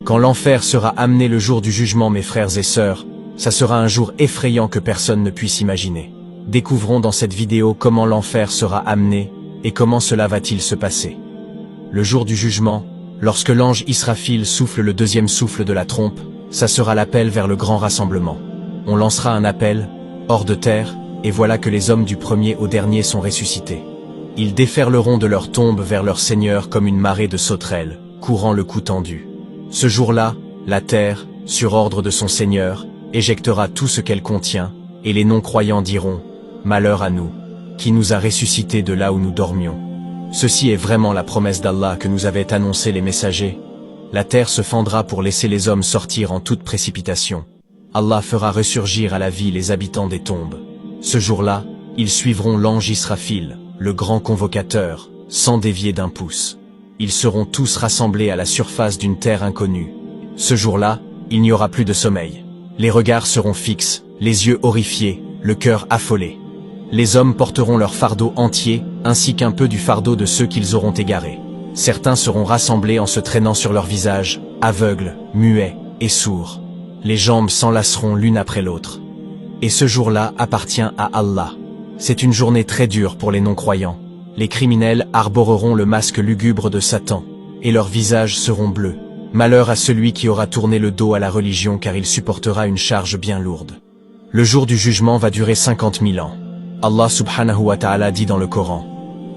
Quand l'enfer sera amené le jour du jugement, mes frères et sœurs, ça sera un jour effrayant que personne ne puisse imaginer. Découvrons dans cette vidéo comment l'enfer sera amené et comment cela va-t-il se passer. Le jour du jugement, lorsque l'ange Israfil souffle le deuxième souffle de la trompe, ça sera l'appel vers le grand rassemblement. On lancera un appel, hors de terre, et voilà que les hommes du premier au dernier sont ressuscités. Ils déferleront de leur tombe vers leur Seigneur comme une marée de sauterelles, courant le cou tendu. Ce jour-là, la terre, sur ordre de son Seigneur, éjectera tout ce qu'elle contient, et les non-croyants diront « Malheur à nous, qui nous a ressuscités de là où nous dormions ». Ceci est vraiment la promesse d'Allah que nous avaient annoncé les messagers. La terre se fendra pour laisser les hommes sortir en toute précipitation. Allah fera ressurgir à la vie les habitants des tombes. Ce jour-là, ils suivront l'ange Israfil, le grand convocateur, sans dévier d'un pouce. Ils seront tous rassemblés à la surface d'une terre inconnue. Ce jour-là, il n'y aura plus de sommeil. Les regards seront fixes, les yeux horrifiés, le cœur affolé. Les hommes porteront leur fardeau entier, ainsi qu'un peu du fardeau de ceux qu'ils auront égarés. Certains seront rassemblés en se traînant sur leur visage, aveugles, muets et sourds. Les jambes s'enlaceront l'une après l'autre. Et ce jour-là appartient à Allah. C'est une journée très dure pour les non-croyants. Les criminels arboreront le masque lugubre de Satan, et leurs visages seront bleus. Malheur à celui qui aura tourné le dos à la religion car il supportera une charge bien lourde. Le jour du jugement va durer 50 000 ans. Allah subhanahu wa ta'ala dit dans le Coran.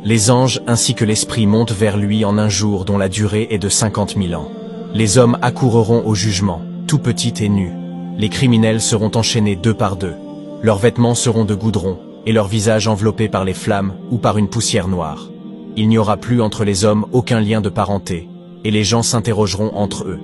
Les anges ainsi que l'esprit montent vers lui en un jour dont la durée est de 50 000 ans. Les hommes accourront au jugement, tout petits et nus. Les criminels seront enchaînés deux par deux. Leurs vêtements seront de goudron, et leurs visages enveloppés par les flammes ou par une poussière noire. Il n'y aura plus entre les hommes aucun lien de parenté, et les gens s'interrogeront entre eux.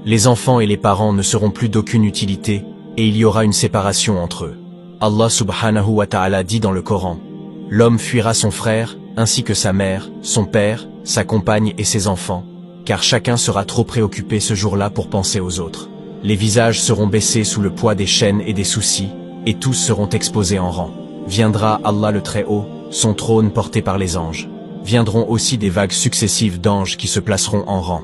Les enfants et les parents ne seront plus d'aucune utilité, et il y aura une séparation entre eux. Allah subhanahu wa ta'ala dit dans le Coran, « L'homme fuira son frère, ainsi que sa mère, son père, sa compagne et ses enfants, car chacun sera trop préoccupé ce jour-là pour penser aux autres. Les visages seront baissés sous le poids des chaînes et des soucis, et tous seront exposés en rang. Viendra Allah le Très-Haut, son trône porté par les anges. Viendront aussi des vagues successives d'anges qui se placeront en rang.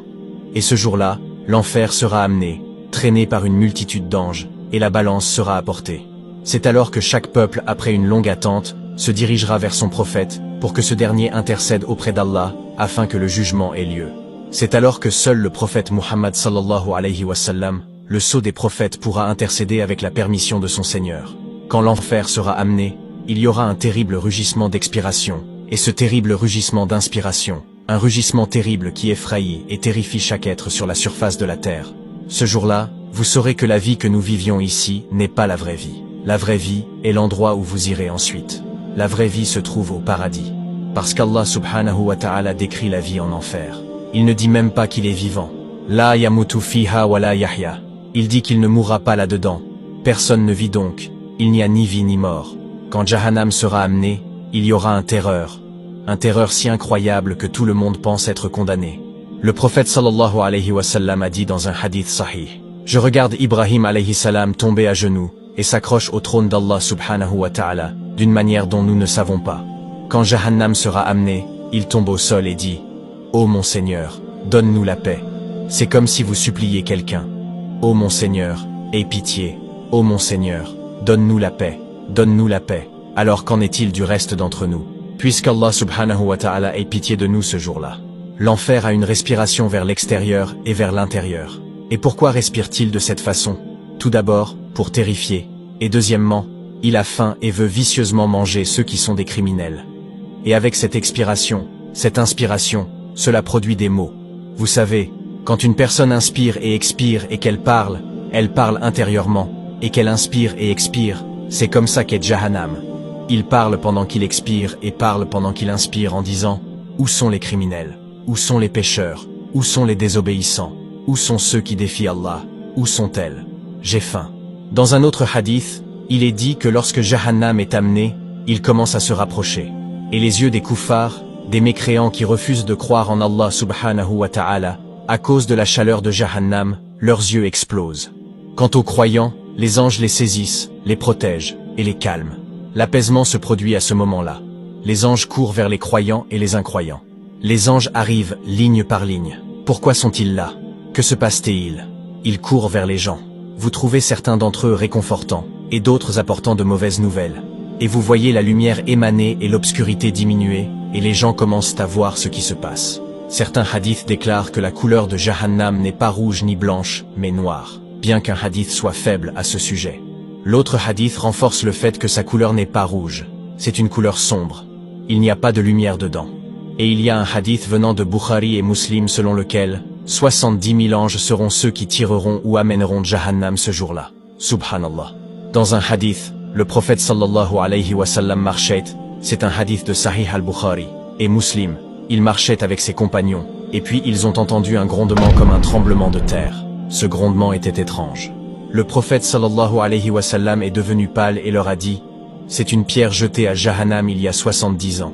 Et ce jour-là, l'enfer sera amené, traîné par une multitude d'anges, et la balance sera apportée. C'est alors que chaque peuple, après une longue attente, se dirigera vers son prophète, pour que ce dernier intercède auprès d'Allah, afin que le jugement ait lieu. C'est alors que seul le prophète Muhammad sallallahu alayhi wa sallam, le sceau des prophètes, pourra intercéder avec la permission de son Seigneur. Quand l'enfer sera amené, il y aura un terrible rugissement d'expiration, et ce terrible rugissement d'inspiration, un rugissement terrible qui effraie et terrifie chaque être sur la surface de la terre. Ce jour-là, vous saurez que la vie que nous vivions ici n'est pas la vraie vie. La vraie vie est l'endroit où vous irez ensuite. La vraie vie se trouve au paradis. Parce qu'Allah subhanahu wa ta'ala décrit la vie en enfer. Il ne dit même pas qu'il est vivant. La yamutu fiha wa la yahya. Il dit qu'il ne mourra pas là-dedans. Personne ne vit donc. Il n'y a ni vie ni mort. Quand Jahannam sera amené, il y aura un terreur si incroyable que tout le monde pense être condamné. Le prophète sallallahu alayhi wa sallam a dit dans un hadith sahih, « Je regarde Ibrahim alayhi salam tomber à genoux et s'accroche au trône d'Allah subhanahu wa ta'ala d'une manière dont nous ne savons pas. Quand Jahannam sera amené, il tombe au sol et dit, « Ô mon Seigneur, donne-nous la paix. » C'est comme si vous suppliez quelqu'un. « Ô mon Seigneur, aie pitié. Ô mon Seigneur, donne-nous la paix. Donne-nous la paix. » Alors qu'en est-il du reste d'entre nous? Puisqu'Allah subhanahu wa ta'ala ait pitié de nous ce jour-là. L'enfer a une respiration vers l'extérieur et vers l'intérieur. Et pourquoi respire-t-il de cette façon? Tout d'abord, pour terrifier. Et deuxièmement, il a faim et veut vicieusement manger ceux qui sont des criminels. Et avec cette expiration, cette inspiration, cela produit des mots. Vous savez, quand une personne inspire et expire et qu'elle parle intérieurement, et qu'elle inspire et expire, c'est comme ça qu'est Jahannam. Il parle pendant qu'il expire et parle pendant qu'il inspire en disant « Où sont les criminels? Où sont les pécheurs? Où sont les désobéissants? Où sont ceux qui défient Allah? Où sont-elles? J'ai faim. » Dans un autre hadith, il est dit que lorsque Jahannam est amené, il commence à se rapprocher. Et les yeux des kuffars, des mécréants qui refusent de croire en Allah subhanahu wa ta'ala, à cause de la chaleur de Jahannam, leurs yeux explosent. Quant aux croyants, les anges les saisissent, les protègent et les calment. L'apaisement se produit à ce moment-là. Les anges courent vers les croyants et les incroyants. Les anges arrivent ligne par ligne. Pourquoi sont-ils là? Que se passe-t-il? Ils courent vers les gens. Vous trouvez certains d'entre eux réconfortants, et d'autres apportant de mauvaises nouvelles. Et vous voyez la lumière émaner et l'obscurité diminuer, et les gens commencent à voir ce qui se passe. Certains hadiths déclarent que la couleur de Jahannam n'est pas rouge ni blanche, mais noire, bien qu'un hadith soit faible à ce sujet. L'autre hadith renforce le fait que sa couleur n'est pas rouge, c'est une couleur sombre. Il n'y a pas de lumière dedans. Et il y a un hadith venant de Bukhari et Muslim selon lequel 70 000 anges seront ceux qui tireront ou amèneront Jahannam ce jour-là. Subhanallah. Dans un hadith, le prophète sallallahu alayhi wa sallam marchait, c'est un hadith de Sahih al-Bukhari, et Muslim, il marchait avec ses compagnons, et puis ils ont entendu un grondement comme un tremblement de terre. Ce grondement était étrange. Le prophète sallallahu alayhi wa sallam est devenu pâle et leur a dit, c'est une pierre jetée à Jahannam il y a 70 ans.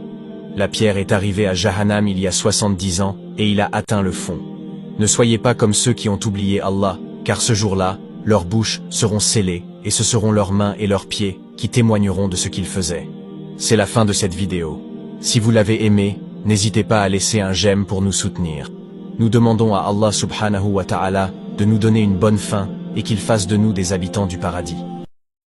La pierre est arrivée à Jahannam il y a 70 ans, et il a atteint le fond. Ne soyez pas comme ceux qui ont oublié Allah, car ce jour-là, leurs bouches seront scellées, et ce seront leurs mains et leurs pieds qui témoigneront de ce qu'ils faisaient. C'est la fin de cette vidéo. Si vous l'avez aimé, n'hésitez pas à laisser un j'aime pour nous soutenir. Nous demandons à Allah subhanahu wa ta'ala de nous donner une bonne fin et qu'il fasse de nous des habitants du paradis.